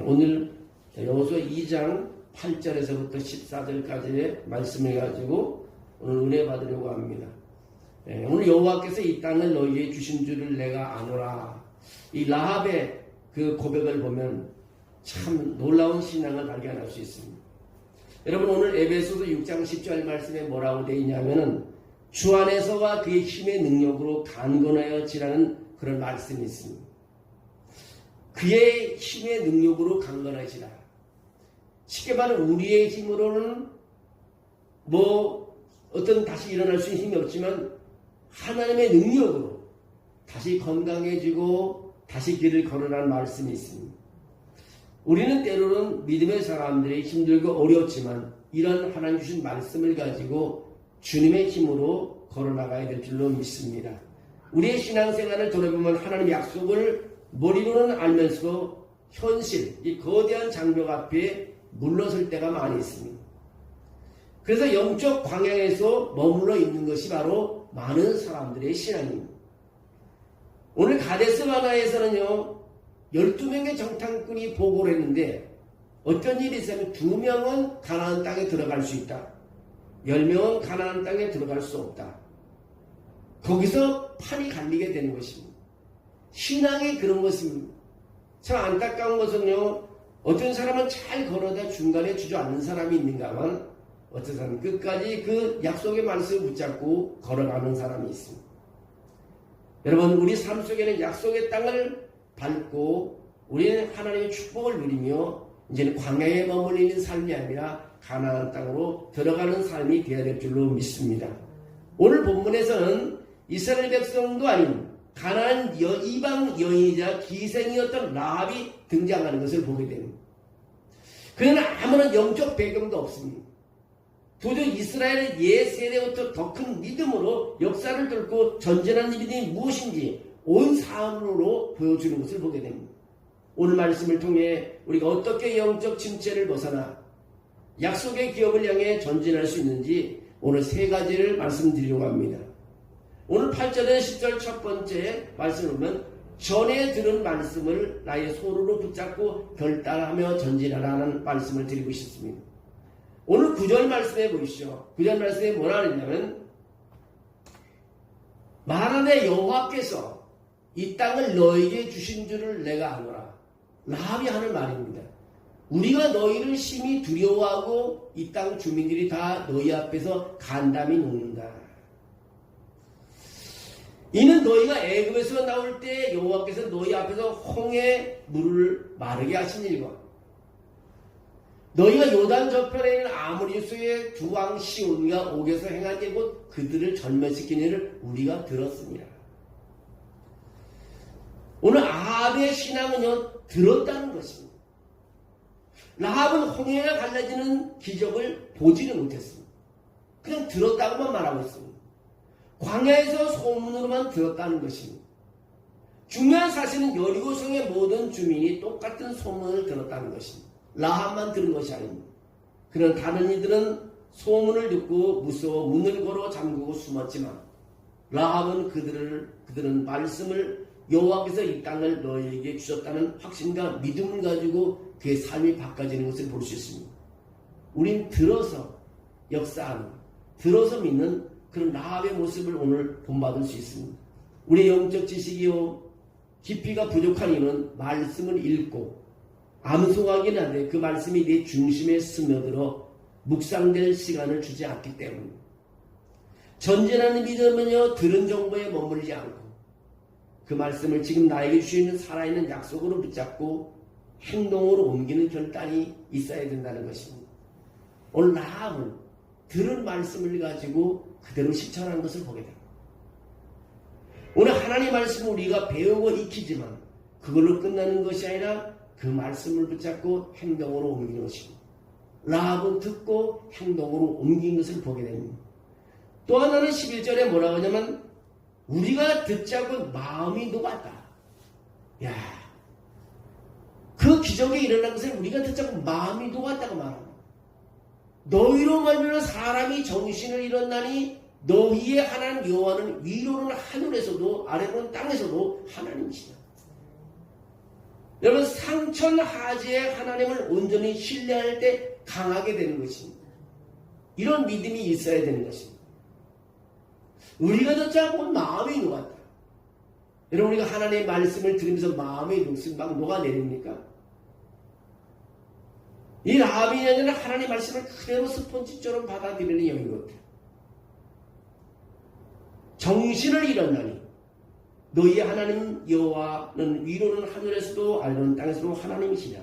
오늘 여호수아 2장 8절에서부터 14절까지의 말씀을 가지고 오늘 은혜 받으려고 합니다. 오늘 여호와께서 이 땅을 너희에게 주신 줄을 내가 아노라. 이 라합의 그 고백을 보면 참 놀라운 신앙을 발견할 수 있습니다. 여러분, 오늘 에베소서 6장 10절 말씀에 뭐라고 되어 있냐면은 주 안에서와 그의 힘의 능력으로 강건하여 지라는 그런 말씀이 있습니다. 그의 힘의 능력으로 강건하지라. 쉽게 말하면 우리의 힘으로는 어떤 다시 일어날 수 있는 힘이 없지만 하나님의 능력으로 다시 건강해지고 다시 길을 걸으라는 말씀이 있습니다. 우리는 때로는 믿음의 사람들이 힘들고 어렵지만 이런 하나님 주신 말씀을 가지고 주님의 힘으로 걸어나가야 될 줄로 믿습니다. 우리의 신앙생활을 돌아보면 하나님의 약속을 머리로는 알면서도 현실, 이 거대한 장벽 앞에 물러설 때가 많이 있습니다. 그래서 영적 광야에서 머물러 있는 것이 바로 많은 사람들의 신앙입니다. 오늘 가데스 바네아에서는요 12명의 정탐꾼이 보고를 했는데 어떤 일이 있으면 2명은 가나안 땅에 들어갈 수 있다. 10명은 가나안 땅에 들어갈 수 없다. 거기서 판이 갈리게 되는 것입니다. 신앙이 그런 것입니다. 참 안타까운 것은요 어떤 사람은 잘 걸어다 중간에 주저앉는 사람이 있는가만 어떤 사람은 끝까지 그 약속의 말씀을 붙잡고 걸어가는 사람이 있습니다. 여러분, 우리 삶 속에는 약속의 땅을 밟고 우리는 하나님의 축복을 누리며 이제는 광야에 머물러 있는 삶이 아니라 가나안 땅으로 들어가는 삶이 되어야 될 줄로 믿습니다. 오늘 본문에서는 이스라엘 백성도 아닌 가나안 이방 여인이자 기생이었던 라합이 등장하는 것을 보게 됩니다. 그는 아무런 영적 배경도 없습니다. 도저히 이스라엘의 옛 세대부터 더 큰 믿음으로 역사를 뚫고 전진한 일이 무엇인지 온 삶으로 보여주는 것을 보게 됩니다. 오늘 말씀을 통해 우리가 어떻게 영적 침체를 벗어나 약속의 기업을 향해 전진할 수 있는지 오늘 3가지를 말씀드리려고 합니다. 오늘 8절에 10절 첫 번째 말씀을 보면 전에 들은 말씀을 나의 손으로 붙잡고 결단하며 전진하라는 말씀을 드리고 싶습니다. 오늘 9절 말씀해 보시죠. 9절 말씀에 뭐라 그랬냐면 말하되 여호와께서 이 땅을 너에게 주신 줄을 내가 아노라. 라합이 하는 말입니다. 우리가 너희를 심히 두려워하고 이 땅 주민들이 다 너희 앞에서 간담이 녹는다. 이는 너희가 애굽에서 나올 때 여호와께서 너희 앞에서 홍해 물을 마르게 하신 일과 너희가 요단 저편에 있는 아모리 수의 두 왕 시온과 옥에서 행한 일 곧 그들을 절멸시킨 일을 우리가 들었습니다. 오늘 아합의 신앙은요 들었다는 것입니다. 라합은 홍해가 갈라지는 기적을 보지는 못했습니다. 그냥 들었다고만 말하고 있습니다. 광야에서 소문으로만 들었다는 것입니다. 중요한 사실은 여리고성의 모든 주민이 똑같은 소문을 들었다는 것입니다. 라합만 들은 것이 아닙니다. 그런 다른 이들은 소문을 듣고 무서워 문을 걸어 잠그고 숨었지만 라합은 그들은 말씀을 여호와께서 이 땅을 너희에게 주셨다는 확신과 믿음을 가지고 그의 삶이 바꿔지는 것을 볼 수 있습니다. 우린 들어서 역사하는, 들어서 믿는 그런 라합의 모습을 오늘 본받을 수 있습니다. 우리의 영적 지식이요 깊이가 부족한 이유는 말씀을 읽고 암송하기는 한데 그 말씀이 내 중심에 스며들어 묵상될 시간을 주지 않기 때문입니다. 전진하는 믿음은요 들은 정보에 머물지 않고 그 말씀을 지금 나에게 주시는 살아있는 약속으로 붙잡고 행동으로 옮기는 결단이 있어야 된다는 것입니다. 오늘 라합은 들은 말씀을 가지고 그대로 실천하는 것을 보게 됩니다. 오늘 하나님의 말씀을 우리가 배우고 익히지만 그걸로 끝나는 것이 아니라 그 말씀을 붙잡고 행동으로 옮기는 것입니다. 라합은 듣고 행동으로 옮긴 것을 보게 됩니다. 또 하나는 11절에 뭐라고 하냐면 우리가 듣자고 마음이 녹았다. 야, 그 기적이 일어난 것을 우리가 듣자고 마음이 녹았다고 말합니다. 너희로 말미암아 사람이 정신을 잃었나니 너희의 하나님 여호와는 위로는 하늘에서도 아래로는 땅에서도 하나님이시다. 여러분 상천하지의 하나님을 온전히 신뢰할 때 강하게 되는 것입니다. 이런 믿음이 있어야 되는 것입니다. 우리가 듣자 보면 마음이 녹았다. 여러분 우리가 하나님의 말씀을 들으면서 마음의 녹슬 막 녹아내립니까? 이 라합이 아니라 하나님의 말씀을 그대로 스펀지처럼 받아들이는 영인 것 같아요. 정신을 잃었나니 너희의 하나님 여호와는 위로는 하늘에서도 아래로는 땅에서도 하나님이시냐.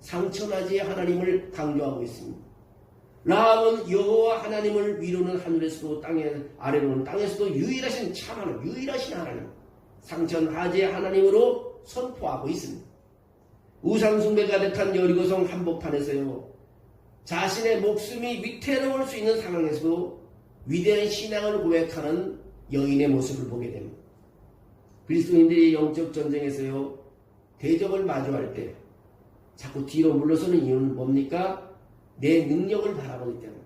상천하지의 하나님을 강조하고 있습니다. 라합은 여호와 하나님을 위로는 하늘에서도 아래로는 땅에서도 유일하신 참 하나님, 유일하신 하나님, 상천하지의 하나님으로 선포하고 있습니다. 우상숭배 가득한 여리고성 한복판에서요, 자신의 목숨이 위태로울 수 있는 상황에서도 위대한 신앙을 고백하는 여인의 모습을 보게 됩니다. 그리스도인들이 영적 전쟁에서요, 대적을 마주할 때 자꾸 뒤로 물러서는 이유는 뭡니까? 내 능력을 바라보기 때문에.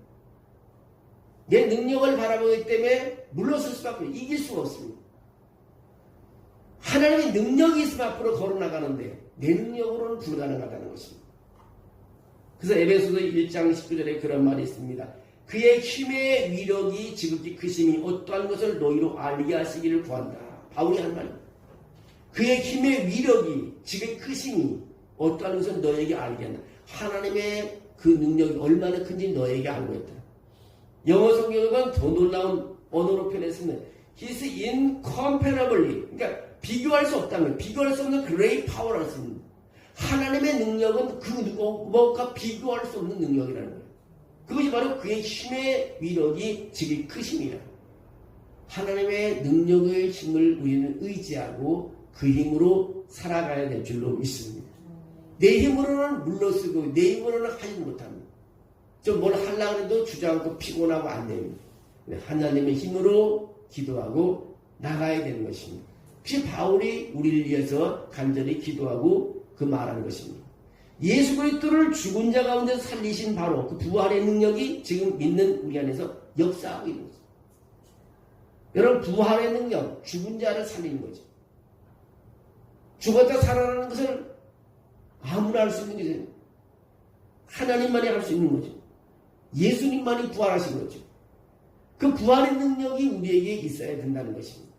내 능력을 바라보기 때문에 물러설 수밖에 없어요. 이길 수가 없습니다. 하나님의 능력이 있으면 앞으로 걸어나가는데 내 능력으로는 불가능하다는 것입니다. 그래서 에베소서 1장 19절에 그런 말이 있습니다. 그의 힘의 위력이 지극히 크심이 어떠한 것을 너희로 알게 하시기를 구한다. 바울이 한 말입니다. 그의 힘의 위력이 지극히 크심이 어떠한 것을 너에게 알게 한다. 하나님의 그 능력이 얼마나 큰지 너에게 알고 있다. 영어 성경은 더 놀라운 언어로 표현했습니다. He's incomparably, 그러니까 비교할 수 없다면, 비교할 수 없는 great power라고 했습니다. 하나님의 능력은 그 누구와 비교할 수 없는 능력이라는 거예요. 그것이 바로 그의 힘의 위력이 지극히 크심이라. 하나님의 능력의 힘을 우리는 의지하고 그 힘으로 살아가야 될 줄로 믿습니다. 내 힘으로는 물러서고 내 힘으로는 하지 못합니다. 좀 뭘 하려고 해도 주저앉고 피곤하고 안 됩니다. 하나님의 힘으로 기도하고 나가야 되는 것입니다. 그것이 바울이 우리를 위해서 간절히 기도하고 그 말하는 것입니다. 예수 그리스도를 죽은 자 가운데 살리신 바로 그 부활의 능력이 지금 믿는 우리 안에서 역사하고 있는 거죠. 여러분 부활의 능력, 죽은 자를 살리는 거죠. 죽었다 살아나는 것을 아무나 할 수 있는 게 하나님만이 할 수 있는 거죠. 예수님만이 부활하신 거죠. 그 부활의 능력이 우리에게 있어야 된다는 것입니다.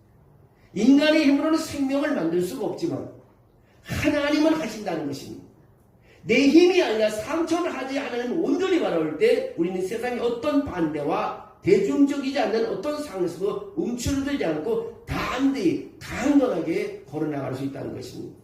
인간의 힘으로는 생명을 만들 수가 없지만 하나님은 하신다는 것입니다. 내 힘이 아니라 상천하지 않은 온전히 바라볼 때 우리는 세상의 어떤 반대와 대중적이지 않는 어떤 상황에서도 움츠러들지 않고 담대히 강건하게 걸어나갈 수 있다는 것입니다.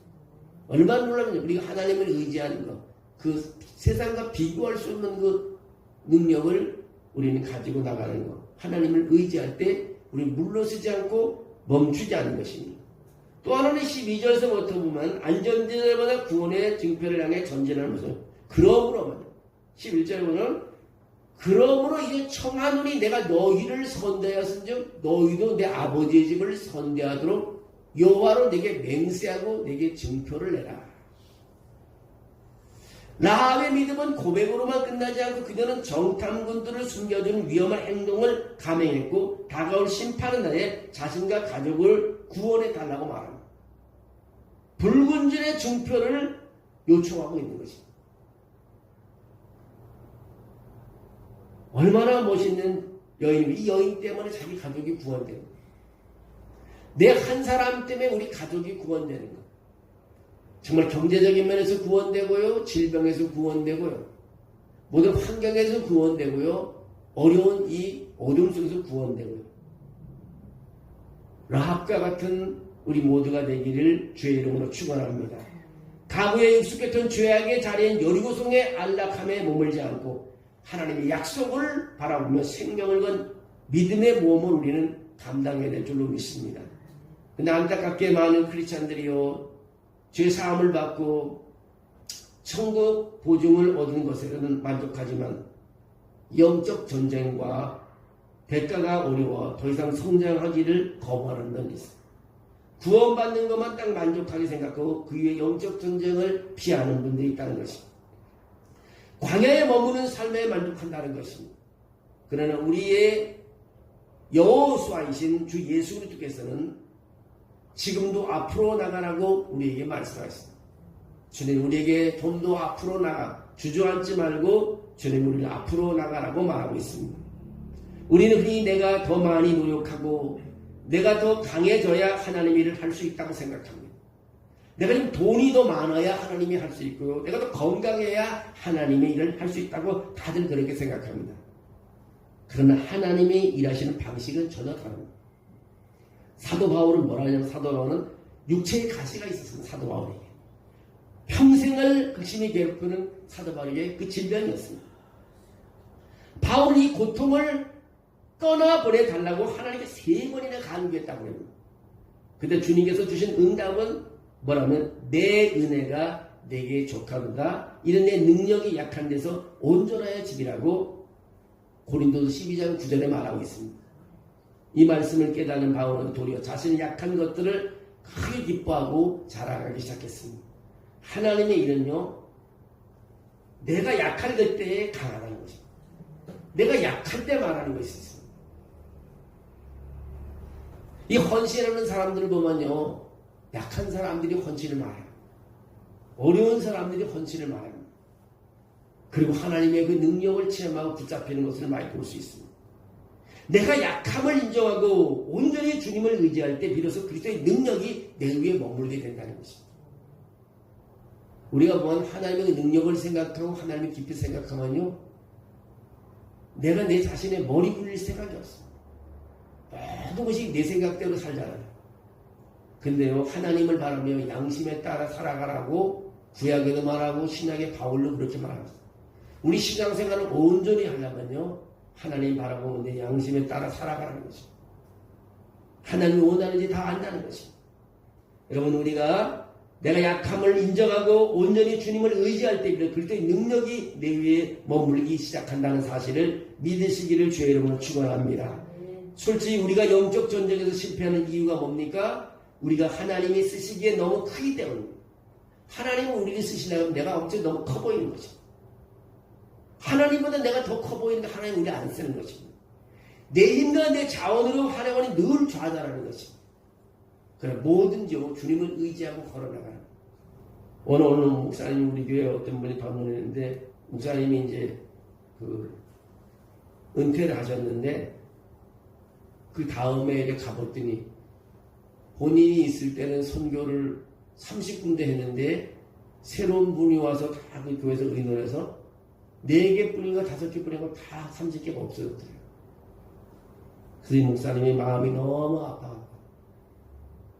얼마나 놀라면 우리가 하나님을 의지하는 것, 그 세상과 비교할 수 없는 그 능력을 우리는 가지고 나가는 것, 하나님을 의지할 때 우리는 물러서지 않고 멈추지 않는 것입니다. 또 하나는 12절에서부터 보면 안전자들마다 구원의 증표를 향해 전진하는 모습. 그러므로 11절에 보면 그러므로 이제 청하노니 내가 너희를 선대하였은즉 너희도 내 아버지의 집을 선대하도록 여호와로 내게 맹세하고 내게 증표를 내라. 라합의 믿음은 고백으로만 끝나지 않고 그녀는 정탐꾼들을 숨겨준 위험한 행동을 감행했고 다가올 심판의 날에 자신과 가족을 구원해 달라고 말합니다. 불군질의 증표를 요청하고 있는 것입니다. 얼마나 멋있는 여인이면 이 여인 때문에 자기 가족이 구원되는 거예요. 내 한 사람 때문에 우리 가족이 구원되는 것. 정말 경제적인 면에서 구원되고요. 질병에서 구원되고요. 모든 환경에서 구원되고요. 어려운 이 어둠 속에서 구원되고요. 라합과 같은 우리 모두가 되기를 주의 이름으로 축원합니다. 가부에 익숙했던 죄악의 자리인 여리고성의 안락함에 머물지 않고 하나님의 약속을 바라보며 생명을 건 믿음의 모험을 우리는 감당해야 될 줄로 믿습니다. 근데 안타깝게 많은 크리스찬들이요, 죄 사함을 받고 천국 보증을 얻은 것에는 만족하지만 영적 전쟁과 대가가 어려워 더 이상 성장하기를 거부하는 건 있어요. 구원받는 것만 딱 만족하게 생각하고 그 위에 영적 전쟁을 피하는 분들이 있다는 것입니다. 광야에 머무는 삶에 만족한다는 것입니다. 그러나 우리의 여호수아이신 주 예수 그리스도께서는 지금도 앞으로 나가라고 우리에게 말씀하셨습니다. 주님 우리에게 좀 더 앞으로 나가, 주저앉지 말고 주님 우리를 앞으로 나가라고 말하고 있습니다. 우리는 흔히 내가 더 많이 노력하고 내가 더 강해져야 하나님 일을 할 수 있다고 생각합니다. 내가 지금 돈이 더 많아야 하나님이 할 수 있고요. 내가 더 건강해야 하나님의 일을 할 수 있다고 다들 그렇게 생각합니다. 그러나 하나님이 일하시는 방식은 전혀 다릅니다. 사도 바울은 뭐라 하냐면, 사도 바울은 육체의 가시가 있었습니다. 사도 바울에게 평생을 극심히 괴롭히는 사도 바울에게 그 질병이었습니다. 바울이 고통을 떠나보내달라고 하나님께 3번이나 간구했다고 합니다. 근데 주님께서 주신 응답은 뭐라면, 내 은혜가 내게 족하도다. 이는 내 능력이 약한 데서 온전하여 집이라고 고린도서 12장 9절에 말하고 있습니다. 이 말씀을 깨닫는 바울은 도리어 자신의 약한 것들을 크게 기뻐하고 자랑하기 시작했습니다. 하나님의 일은요, 내가 약할 때에 강하다는 것입니다. 내가 약할 때 말하는 것이 있습니다. 이 헌신하는 사람들을 보면요, 약한 사람들이 헌신을 말해요. 어려운 사람들이 헌신을 말합니다. 그리고 하나님의 그 능력을 체험하고 붙잡히는 것을 많이 볼 수 있습니다. 내가 약함을 인정하고 온전히 주님을 의지할 때 비로소 그리스도의 능력이 내 위에 머물게 된다는 것입니다. 우리가 보면 하나님의 능력을 생각하고 하나님을 깊이 생각하면요, 내가 내 자신의 머리 굴릴 생각이 없어. 모든 것이 내 생각대로 살잖아요. 근데요, 하나님을 바라며 양심에 따라 살아가라고 구약에도 말하고 신약의 바울로 그렇게 말합니다. 우리 신앙생활을 온전히 하려면요, 하나님 바라보는 내 양심에 따라 살아가라는 것입니다. 하나님이 원하는지 다 안다는 것입니다. 여러분, 우리가 내가 약함을 인정하고 온전히 주님을 의지할 때 그리스도의 능력이 내 위에 머물기 시작한다는 사실을 믿으시기를 주의 이름으로 축원합니다. 솔직히 우리가 영적 전쟁에서 실패하는 이유가 뭡니까? 우리가 하나님이 쓰시기에 너무 크기 때문입니다. 하나님은 우리를 쓰시려면 내가 어째 너무 커 보이는 것입니다. 하나님보다 내가 더 커 보이는데 하나님 우리 안 쓰는 것입니다. 내 힘과 내 자원으로 하나님은 늘 좌절하는 것입니다. 그래, 뭐든지 주님을 의지하고 걸어나가는. 어느 목사님 우리 교회 어떤 분이 방문했는데, 목사님이 이제 은퇴를 하셨는데, 그 다음에 이렇게 가봤더니 본인이 있을 때는 선교를 30군데 했는데 새로운 분이 와서 다 그 교회에서 의논해서 4개뿐인가 5개뿐인가 다 30개가 없어졌더래요. 그래서 이 목사님의 마음이 너무 아파.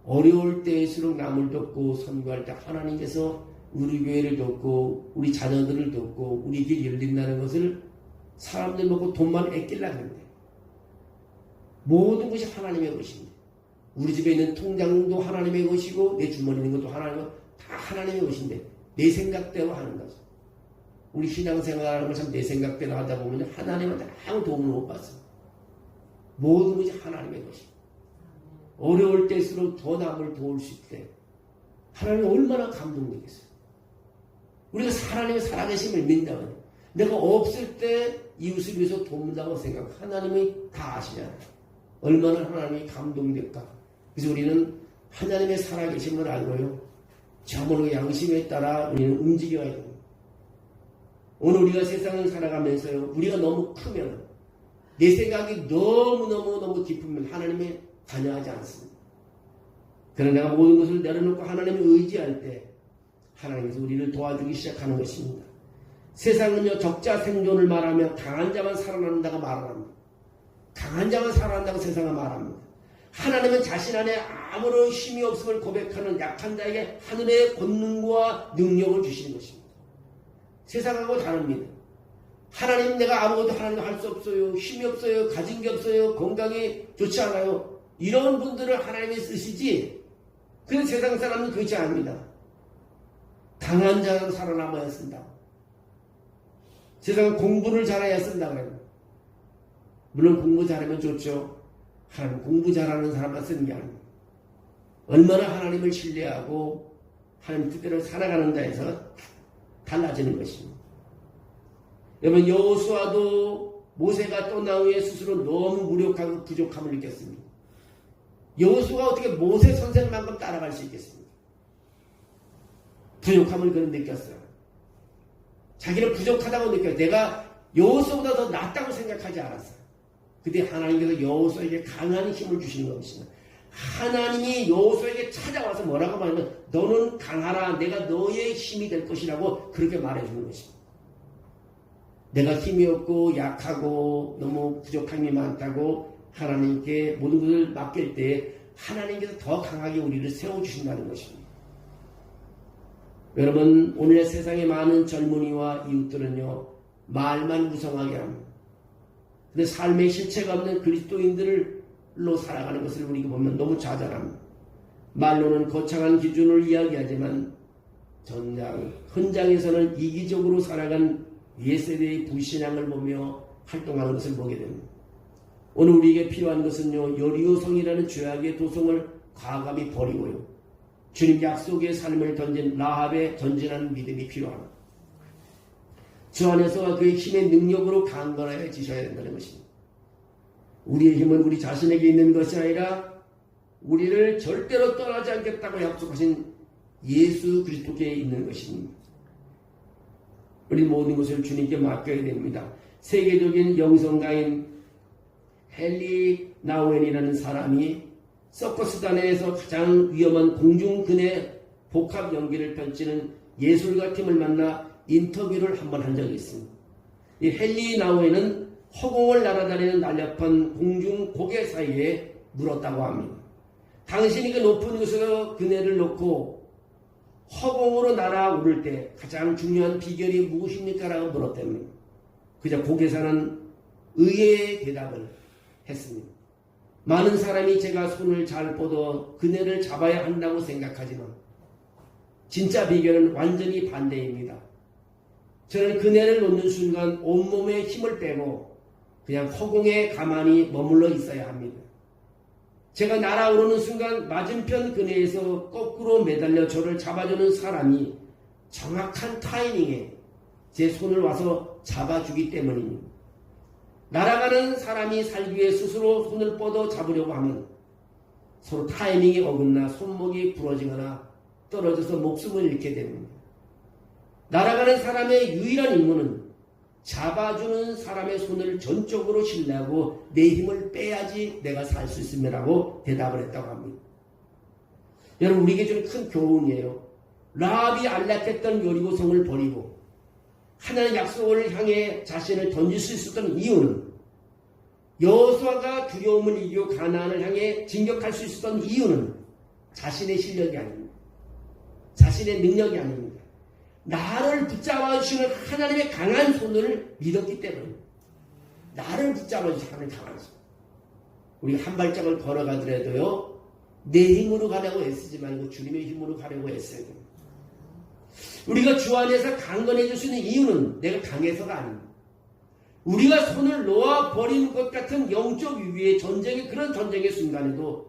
어려울 때일수록 남을 돕고 선교할 때 하나님께서 우리 교회를 돕고 우리 자녀들을 돕고 우리 길 열린다는 것을 사람들 보고 돈만 아끼려고 하는데, 모든 것이 하나님의 것입니다. 우리 집에 있는 통장도 하나님의 것이고 내 주머니에 있는 것도 하나님의 것, 다 하나님의 것인데 내 생각대로 하는 거죠. 우리 신앙생활하는 걸 참 내 생각대로 하다 보면 하나님한테 아무 도움을 못 받습니다. 모든 것이 하나님의 것입니다. 어려울 때일수록 더 남을 도울 수 있대. 하나님이 얼마나 감동되겠어요. 우리가 하나님의 살아계심을 믿는다면, 내가 없을 때 이웃을 위해서 돕는다고 생각, 하나님이 다 아시잖아요. 얼마나 하나님이 감동될까. 그래서 우리는 하나님의 살아계심을 알고요, 저물고 양심에 따라 우리는 움직여야 됩니다. 오늘 우리가 세상을 살아가면서요, 우리가 너무 크면, 내 생각이 너무 깊으면 하나님이 관여하지 않습니다. 그러나 내가 모든 것을 내려놓고 하나님을 의지할 때 하나님께서 우리를 도와주기 시작하는 것입니다. 세상은요, 적자 생존을 말하며 강한 자만 살아난다고 말합니다. 강한 자만 살아난다고 세상은 말합니다. 하나님은 자신 안에 아무런 힘이 없음을 고백하는 약한 자에게 하늘의 권능과 능력을 주시는 것입니다. 세상하고 다릅니다. 하나님, 내가 아무것도 하나님 할 수 없어요, 힘이 없어요, 가진 게 없어요, 건강이 좋지 않아요, 이런 분들을 하나님이 쓰시지, 그런 세상 사람은 그렇지 않습니다. 강한 자는 살아남아야 쓴다. 세상은 공부를 잘해야 쓴다고 해요. 물론 공부 잘하면 좋죠. 하나님 공부 잘하는 사람만 쓰는 게 아닙니다. 얼마나 하나님을 신뢰하고 하나님 뜻대로 살아가는가에서 달라지는 것입니다. 여러분, 여호수아도 모세가 떠난 후에 스스로 너무 무력하고 부족함을 느꼈습니다. 여호수아가 어떻게 모세 선생만큼 따라갈 수 있겠습니까? 부족함을 그는 느꼈어요. 자기는 부족하다고 느껴요. 내가 여호수아보다 더 낫다고 생각하지 않았어요. 그때 하나님께서 여호수아에게 강한 힘을 주시는 것입니다. 하나님이 여호수아에게 찾아와서 뭐라고 말하면 너는 강하라, 내가 너의 힘이 될 것이라고 그렇게 말해주는 것입니다. 내가 힘이 없고 약하고 너무 부족함이 많다고 하나님께 모든 것을 맡길 때 하나님께서 더 강하게 우리를 세워주신다는 것입니다. 여러분, 오늘의 세상의 많은 젊은이와 이웃들은요, 말만 무성하게 합니다. 근데 삶의 실체가 없는 그리스도인들로 살아가는 것을 우리가 보면 너무 좌절합니다. 말로는 거창한 기준을 이야기하지만 현장에서는 이기적으로 살아간 옛세대의 불신앙을 보며 활동하는 것을 보게 됩니다. 오늘 우리에게 필요한 것은요, 여리고성이라는 죄악의 도성을 과감히 버리고요, 주님 약속의 삶을 던진 라합의 전진하는 믿음이 필요합니다. 주 안에서 그의 힘의 능력으로 강건해지셔야 된다는 것입니다. 우리의 힘은 우리 자신에게 있는 것이 아니라 우리를 절대로 떠나지 않겠다고 약속하신 예수 그리스도께 있는 것입니다. 우리 모든 것을 주님께 맡겨야 됩니다. 세계적인 영성가인 헨리 나우엔이라는 사람이 서커스단에서 가장 위험한 공중근해 복합 연기를 펼치는 예술가 팀을 만나 인터뷰를 한번 한 적이 있습니다. 이 헨리 나우엔은 허공을 날아다니는 날렵한 공중 고개 사이에 물었다고 합니다. 당신이 그 높은 곳에서 그네를 놓고 허공으로 날아오를 때 가장 중요한 비결이 무엇입니까? 라고 물었답니다. 그저 고개사는 의외의 대답을 했습니다. 많은 사람이 제가 손을 잘 뻗어 그네를 잡아야 한다고 생각하지만 진짜 비결은 완전히 반대입니다. 저는 그네를 놓는 순간 온몸에 힘을 빼고 그냥 허공에 가만히 머물러 있어야 합니다. 제가 날아오르는 순간 맞은편 그네에서 거꾸로 매달려 저를 잡아주는 사람이 정확한 타이밍에 제 손을 와서 잡아주기 때문입니다. 날아가는 사람이 살기 위해 스스로 손을 뻗어 잡으려고 하면 서로 타이밍이 어긋나 손목이 부러지거나 떨어져서 목숨을 잃게 됩니다. 날아가는 사람의 유일한 임무는 잡아주는 사람의 손을 전적으로 신뢰하고 내 힘을 빼야지 내가 살 수 있음이라고 대답을 했다고 합니다. 여러분, 우리에게 좀 큰 교훈이에요. 라합이 안락했던 여리고성을 버리고 하나님의 약속을 향해 자신을 던질 수 있었던 이유는, 여호수아가 두려움을 이기고 가나안을 향해 진격할 수 있었던 이유는 자신의 실력이 아닙니다. 자신의 능력이 아닙니다. 나를 붙잡아 주시는 하나님의 강한 손을 믿었기 때문에, 나를 붙잡아 주시는 하나님의 강한 손. 우리가 한 발짝을 걸어가더라도요, 내 힘으로 가려고 애쓰지 말고 주님의 힘으로 가려고 애써야 됩니다. 우리가 주 안에서 강건해질 수 있는 이유는 내가 강해서가 아닙니다. 우리가 손을 놓아 버리는 것 같은 영적 위기의 전쟁의, 그런 전쟁의 순간에도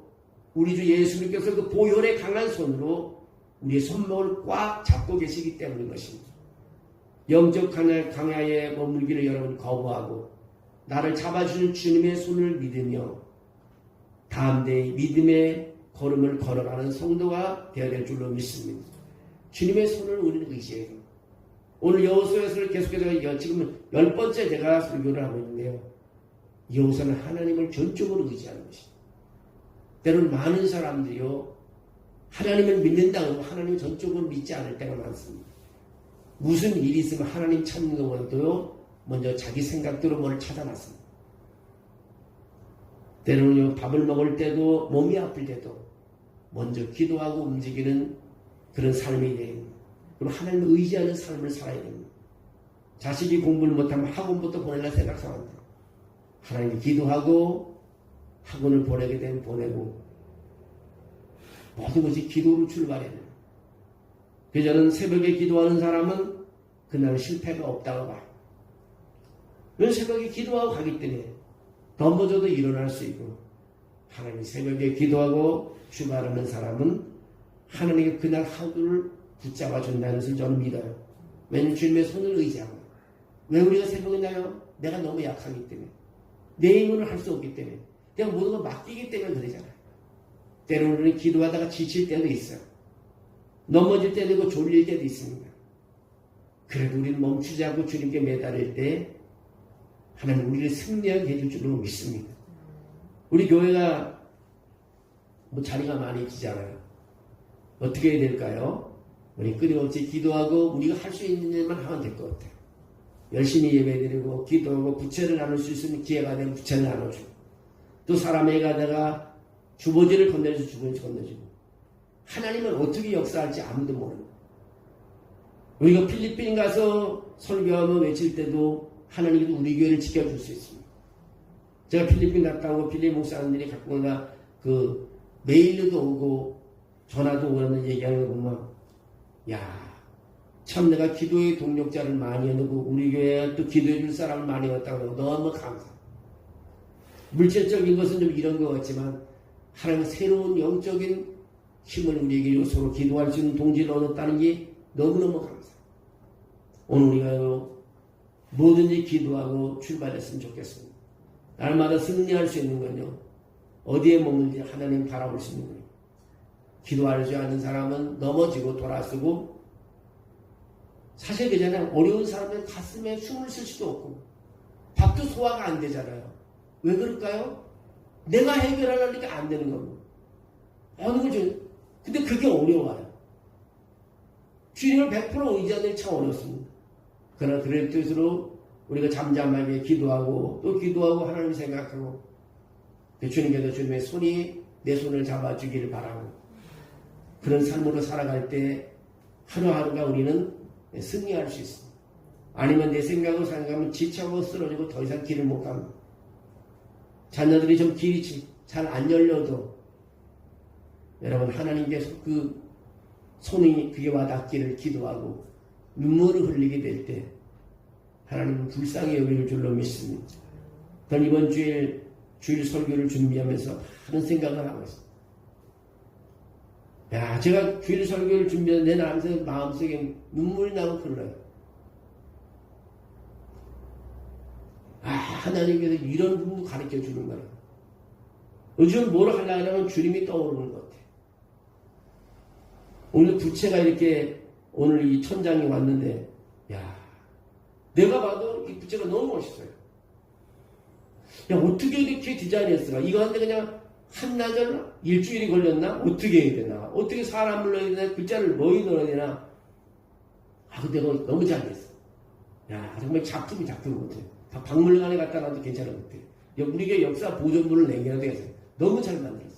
우리 주 예수님께서 그 보혈의 강한 손으로 우리의 손목을 꽉 잡고 계시기 때문인 것입니다. 영적 강야에 머물기를 여러분 거부하고 나를 잡아주는 주님의 손을 믿으며 담대히 믿음의 걸음을 걸어가는 성도가 되어야 될 줄로 믿습니다. 주님의 손을 우리는 의지해야 됩니다. 오늘 여호수아서를 계속해서 지금 10번째 제가 설교를 하고 있는데요. 여호수아는 하나님을 전적으로 의지하는 것입니다. 때로는 많은 사람들이요, 하나님을 믿는다고 하나님을 전적으로 믿지 않을 때가 많습니다. 무슨 일이 있으면 하나님 찾는 것보다도 먼저 자기 생각대로 뭘 찾아놨습니다. 때로는요, 밥을 먹을 때도 몸이 아플 때도 먼저 기도하고 움직이는 그런 삶이 됩니다. 그럼 하나님을 의지하는 삶을 살아야 됩니다. 자식이 공부를 못하면 학원부터 보내려 생각합니다. 하나님께 기도하고 학원을 보내게 되면 보내고, 모든 것이 기도로 출발해야 됩니다. 그래서 저는 새벽에 기도하는 사람은 그날 실패가 없다고 봐요. 그런 새벽에 기도하고 가기 때문에 넘어져도 일어날 수 있고, 하나님이 새벽에 기도하고 출발하는 사람은 하나님이 그날 하루를 붙잡아 준다는 것을 저는 믿어요. 왜냐하면 주님의 손을 의지하고. 왜 우리가 새벽에 나요? 내가 너무 약하기 때문에, 내 힘으로 할 수 없기 때문에, 내가 모든 걸 맡기기 때문에 그러잖아요. 때로는 기도하다가 지칠 때도 있어요. 넘어질 때도 있고 졸릴 때도 있습니다. 그래도 우리는 멈추지 않고 주님께 매달릴 때 하나님 우리를 승리하게 해줄 줄로 믿습니다. 우리 교회가 뭐 자리가 많이 비잖아요. 어떻게 해야 될까요? 우리 끊임없이 기도하고 우리가 할 수 있는 일만 하면 될 것 같아요. 열심히 예배드리고 기도하고 부채를 나눌 수 있으면 기회가 되면 부채를 나눠주고 또 사람에게 가다가 주보지를 건네서 주보지 건네주고 하나님은 어떻게 역사할지 아무도 모릅니다. 우리가 필리핀 가서 설교하며 외칠 때도 하나님도 우리 교회를 지켜줄 수 있습니다. 제가 필리핀 갔다 오고 필리핀 목사님들이 갖고 오나 그 메일로도 오고 전화도 오는 얘기하는 거 보면 야 참 내가 기도의 동력자를 많이 해놓고 우리 교회에 또 기도해 줄 사람을 많이 얻었다고 하고 너무 감사합니다. 물질적인 것은 좀 이런 것 같지만 하나님 새로운 영적인 힘을 우리에게 요소로 기도할 수 있는 동지를 얻었다는 게 너무너무 감사합니다. 오늘 우리가 뭐든지 기도하고 출발했으면 좋겠습니다. 날마다 승리할 수 있는 건요. 어디에 먹는지 하나님 바라볼 수 있는 거예요. 기도할 줄 아는 사람은 넘어지고 돌아서고 사실 그잖아요. 어려운 사람은 가슴에 숨을 쉴 수도 없고 밥도 소화가 안 되잖아요. 왜 그럴까요? 내가 해결하려니까 안 되는 겁니다. 어느 거죠? 근데 그게 어려워요. 주님을 100% 의지하는 게 참 어렵습니다. 그러나 그럴수록 우리가 잠잠하게 기도하고 또 기도하고 하나님 생각하고 주님께서 주님의 손이 내 손을 잡아주기를 바라고 그런 삶으로 살아갈 때 하루하루가 우리는 승리할 수 있습니다. 아니면 내 생각으로 생각하면 지쳐고 쓰러지고 더 이상 길을 못 갑니다. 자녀들이 좀 길이 잘 안 열려도 여러분 하나님께서 그 손이 그게 와닿기를 기도하고 눈물을 흘리게 될 때 하나님은 불쌍히 여길 줄로 믿습니다. 저는 이번 주일 설교를 준비하면서 많은 생각을 하고 있습니다. 야, 제가 주일 설교를 준비하는 내 마음속에 눈물이 나고 흘러요. 하나님께서 이런 분도 가르쳐 주는 거예요. 요즘 뭘 하려고 하면 주님이 떠오르는 것 같아요. 오늘 부채가 이렇게 오늘 이 천장이 왔는데, 야, 내가 봐도 이 부채가 너무 멋있어요. 야, 어떻게 이렇게 디자인했을까? 이거 하는데 그냥 한나절, 일주일이 걸렸나? 어떻게 해야 되나? 어떻게 사람을 넣어야 되나? 글자를 뭐에 넣어야 되나? 근데 그거 너무 잘 됐어. 야, 정말 작품 같아요. 다 박물관에 갖다 놔도 괜찮은 것 같아요. 우리가 역사 보존물을 내기라도 되겠어요. 너무 잘 만들었어.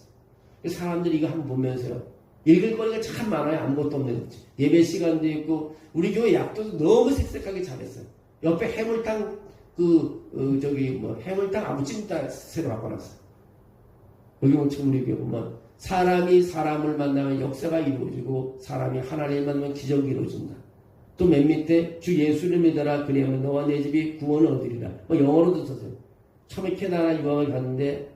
사람들이 이거 한번 보면서 읽을 거리가 참 많아요. 아무것도 없는 예배 시간도 있고 우리 교회 약도도 너무 색색하게 잘했어요. 옆에 해물탕 해물탕 아무찜다 새로 바꿔놨어. 여기 보면 우리 교회 보면 사람이 사람을 만나면 역사가 이루어지고 사람이 하나님을 만나면 기적이 이루어진다. 또 맨 밑에 주 예수를 믿어라 그리하면 너와 내 집이 구원을 얻으리라. 영어로도 썼어요. 처음에 캐나다 유학을 갔는데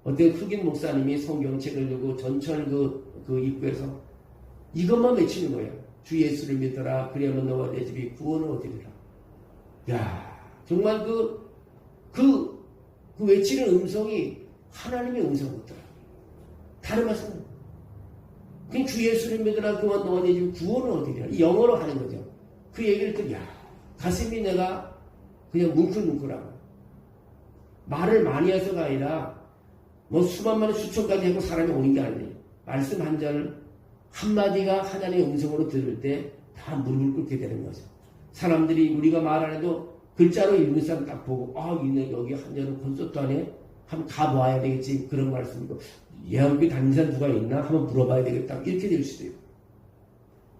어떤 흑인 목사님이 성경책을 들고 전철 그 입구에서 이것만 외치는 거예요. 주 예수를 믿어라 그리하면 너와 내 집이 구원을 얻으리라. 야, 정말 그 외치는 음성이 하나님의 음성이었더라. 다른 말씀은 그냥 주 예수를 믿으라 그만 너와 내 집이 구원을 얻으리라. 이 영어로 하는 거죠. 그 얘기를 듣고 야, 가슴이 내가 그냥 뭉클뭉클하고 말을 많이 해서가 아니라 뭐 수만 마리 수천까지 하고 사람이 오는 게 아니에요. 말씀 한 절 한마디가 하나님의 음성으로 들을 때 다 무릎을 꿇게 되는 거죠. 사람들이 우리가 말 안 해도 글자로 읽는 사람 딱 보고 이네 여기 한절은 콘서트 안에 한번 가봐야 되겠지 그런 말씀이고 예언비 다니는 사람 누가 있나 한번 물어봐야 되겠다 이렇게 될 수도 있고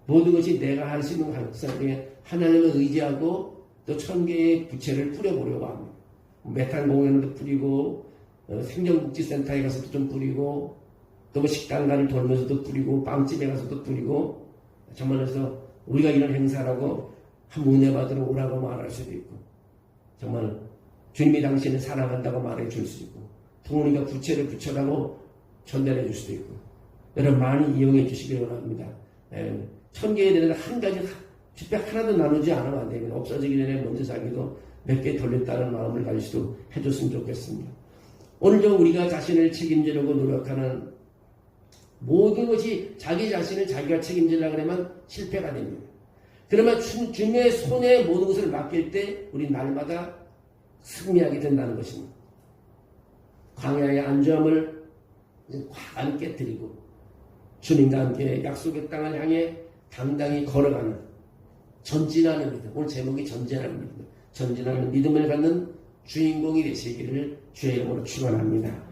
모든 것이 내가 할 수 있는 가능성 중에 하나님을 의지하고 또 1000개의 부채를 뿌려보려고 합니다. 메탄 공연도 뿌리고 생존복지센터에 가서도 좀 뿌리고 또 식당가를 돌면서도 뿌리고 빵집에 가서도 뿌리고 정말 그래서 우리가 이런 행사라고 한 은혜 받으러 오라고 말할 수도 있고 정말 주님이 당신을 사랑한다고 말해 줄 수 있고 동훈이가 부채를 붙여라고 전달해 줄 수도 있고 여러분 많이 이용해 주시길 원합니다. 1000개에 대해서 한 가지 집회 하나도 나누지 않으면 안 됩니다. 없어지기 전에 먼저 자기도 몇 개 돌렸다는 마음을 가지시도 해줬으면 좋겠습니다. 오늘도 우리가 자신을 책임지려고 노력하는 모든 것이 자기 자신을 자기가 책임지려고 하면 실패가 됩니다. 그러면 주님의 손에 모든 것을 맡길 때 우리 날마다 승리하게 된다는 것입니다. 광야의 안주함을 과감 깨뜨리고 주님과 함께 약속의 땅을 향해 당당히 걸어가는 전진하는 믿음. 오늘 제목이 전진하는 믿음. 전진하는 믿음을 갖는 주인공이 되시기를 주의 이름으로 축원합니다.